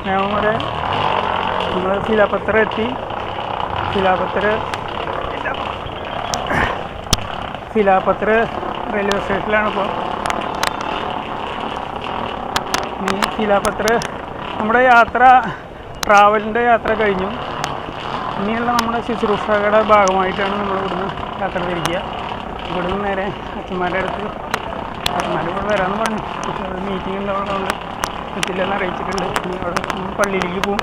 മേമൂരെ നമ്മൾ ശിലാപത്ര എത്തി. ശിലാപത്ര റെയിൽവേ സ്റ്റേഷനിലാണ് ഇപ്പോൾ. ഇനി ശിലാപത്ര നമ്മുടെ ട്രാവലിൻ്റെ യാത്ര കഴിഞ്ഞു. ഇനിയുള്ള നമ്മുടെ ശുശ്രൂഷകളുടെ ഭാഗമായിട്ടാണ് നമ്മൾ ഇവിടുന്ന് യാത്ര തിരിക്കുക. ഇവിടുന്ന് നേരെ അച്ഛന്മാരുടെ അടുത്ത് ഇവിടെ വരാമെന്ന് പറഞ്ഞു. പക്ഷേ അത് മീറ്റിംഗ് ഉള്ളതുകൊണ്ട് എത്തില്ലെന്ന് അറിയിച്ചിട്ടുണ്ട്. ഇനി അവിടെ പള്ളിയിലേക്ക് പോകും.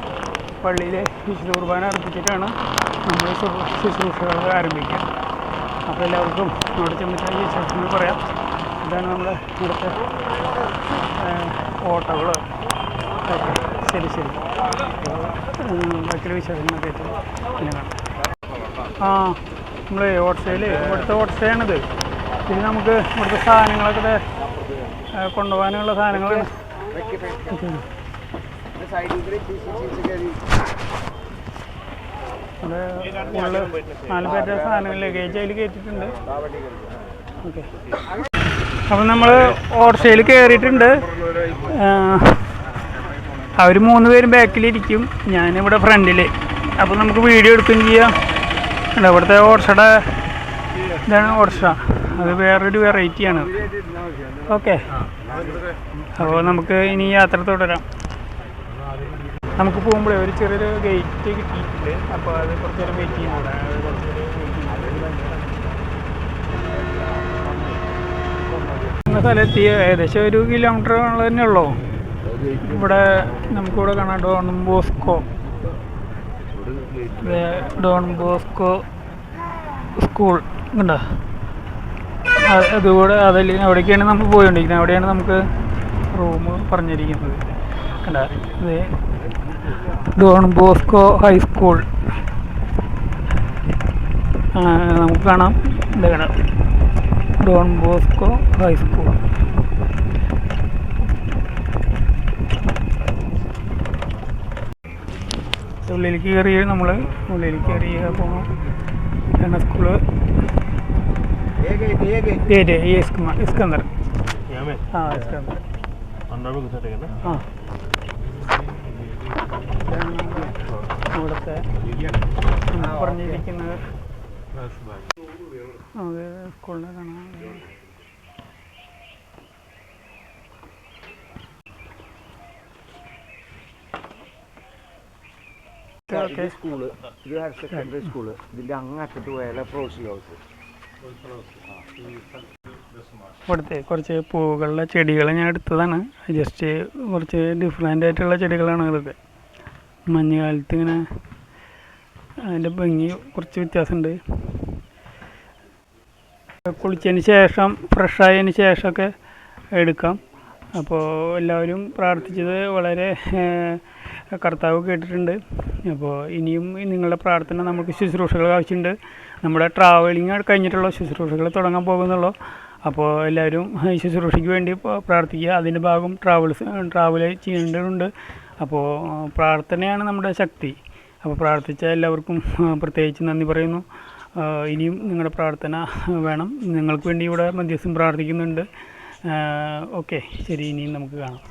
പള്ളിയിലെ വിശുദ്ധ കുർബാന അർപ്പിച്ചിട്ടാണ് നമ്മൾ ശുശ്രൂഷകൾ ആരംഭിക്കുക. അപ്പോൾ എല്ലാവർക്കും അവിടെ ചെന്നിട്ട് വിശേഷങ്ങൾ പറയാം. ഇതാണ് നമ്മുടെ ഇവിടുത്തെ ഓട്ടോകൾ. ശരി ബാക്കിയുള്ള വിശേഷങ്ങളൊക്കെ ആയിട്ട് പിന്നെ കാണാം. നമ്മൾ ഓട്ടോയിൽ ഇവിടുത്തെ ഓട്ടോയാണിത്. പിന്നെ നമുക്ക് ഇവിടുത്തെ സാധനങ്ങളൊക്കെ കൊണ്ടുപോകാനുള്ള സാധനങ്ങളാണ്. അത് ഉള്ള 4 പേരുടെ സാധനങ്ങൾ ലഗേജ് അതിൽ കയറ്റിയിട്ടുണ്ട്. ഓക്കെ, അപ്പം നമ്മൾ ഓട്ടോയിൽ കയറിയിട്ടുണ്ട്. അവർ 3 പേരും ബാക്കിലിരിക്കും, ഞാനിവിടെ ഫ്രണ്ടിൽ. അപ്പോൾ നമുക്ക് വീഡിയോ എടുക്കുകയും ചെയ്യാം. ഇവിടുത്തെ ഓട്ടോയുടെ ഇതാണ് ഓട്ടോ. അത് വേറൊരു വെറൈറ്റിയാണ്. ഓക്കെ, അപ്പോൾ നമുക്ക് ഇനി യാത്ര തുടരാം. നമുക്ക് പോകുമ്പോഴേ ഒരു ചെറിയൊരു ഗേറ്റ് കിട്ടിയിട്ടുണ്ട്. അപ്പോൾ അത് കുറച്ച് നേരം വെയിറ്റ് ചെയ്യുന്നുണ്ട്. സ്ഥലത്ത് ഏകദേശം 1 കിലോമീറ്റർ തന്നെ ഉള്ളൂ. ഇവിടെ നമുക്കിവിടെ കാണാം ഡോൺ ബോസ്കോ സ്കൂൾ ഉണ്ടോ? അതുകൂടെ അവിടേക്കാണ് നമ്മൾ പോയിക്കൊണ്ടിരിക്കുന്നത്. അവിടെയാണ് നമുക്ക് റൂം പറഞ്ഞിരിക്കുന്നത്. കണ്ട, ഇത് ഡോൺ ബോസ്കോ ഹൈസ്കൂൾ നമുക്ക് കാണാം. ഇത് കാണാം, ഡോൺ ബോസ്കോ ഹൈസ്കൂൾ. ഉള്ളിലേക്ക് കയറിയ പോകണം. School Iskander. ഇവിടുത്തെ പറഞ്ഞിരിക്കുന്നത് അത് സ്കൂളിനെ കാണാം. സ്കൂള്, ഇത് ഹയർ സെക്കൻഡറി സ്കൂള്. ഇതിൻ്റെ അങ്ങറ്റത്ത് പോയാൽ ഫ്രോസി ഹൗസ്. ഇവിടുത്തെ കുറച്ച് പൂവുകളുടെ ചെടികൾ ഞാൻ എടുത്തതാണ്. ജസ്റ്റ് കുറച്ച് ഡിഫറെൻ്റ് ആയിട്ടുള്ള ചെടികളാണ് ഇതൊക്കെ. മഞ്ഞുകാലത്ത് ഇങ്ങനെ അതിൻ്റെ ഭംഗി കുറച്ച് വ്യത്യാസമുണ്ട്. കുളിച്ചതിന് ശേഷം ഫ്രഷായതിന് ശേഷമൊക്കെ എടുക്കാം. അപ്പോൾ എല്ലാവരും പ്രാർത്ഥിച്ചത് വളരെ കർത്താവ് കേട്ടിട്ടുണ്ട്. അപ്പോൾ ഇനിയും നിങ്ങളുടെ പ്രാർത്ഥന നമുക്ക് ശുശ്രൂഷകൾ ആവശ്യമുണ്ട്. നമ്മുടെ ട്രാവലിങ് കഴിഞ്ഞിട്ടുള്ള ശുശ്രൂഷകൾ തുടങ്ങാൻ പോകുന്നുള്ളൂ. അപ്പോൾ എല്ലാവരും ഈ ശുശ്രൂഷയ്ക്ക് വേണ്ടി പ്രാർത്ഥിക്കുക. അതിൻ്റെ ഭാഗം ട്രാവൽ ചെയ്യേണ്ടതുണ്ട്. അപ്പോൾ പ്രാർത്ഥനയാണ് നമ്മുടെ ശക്തി. അപ്പോൾ പ്രാർത്ഥിച്ച എല്ലാവർക്കും പ്രത്യേകിച്ച് നന്ദി പറയുന്നു. ഇനിയും നിങ്ങളുടെ പ്രാർത്ഥന വേണം. നിങ്ങൾക്ക് വേണ്ടി ഇവിടെ മധ്യസ്ഥം പ്രാർത്ഥിക്കുന്നുണ്ട്. ഓക്കെ, ശരി, ഇനിയും നമുക്ക് കാണാം.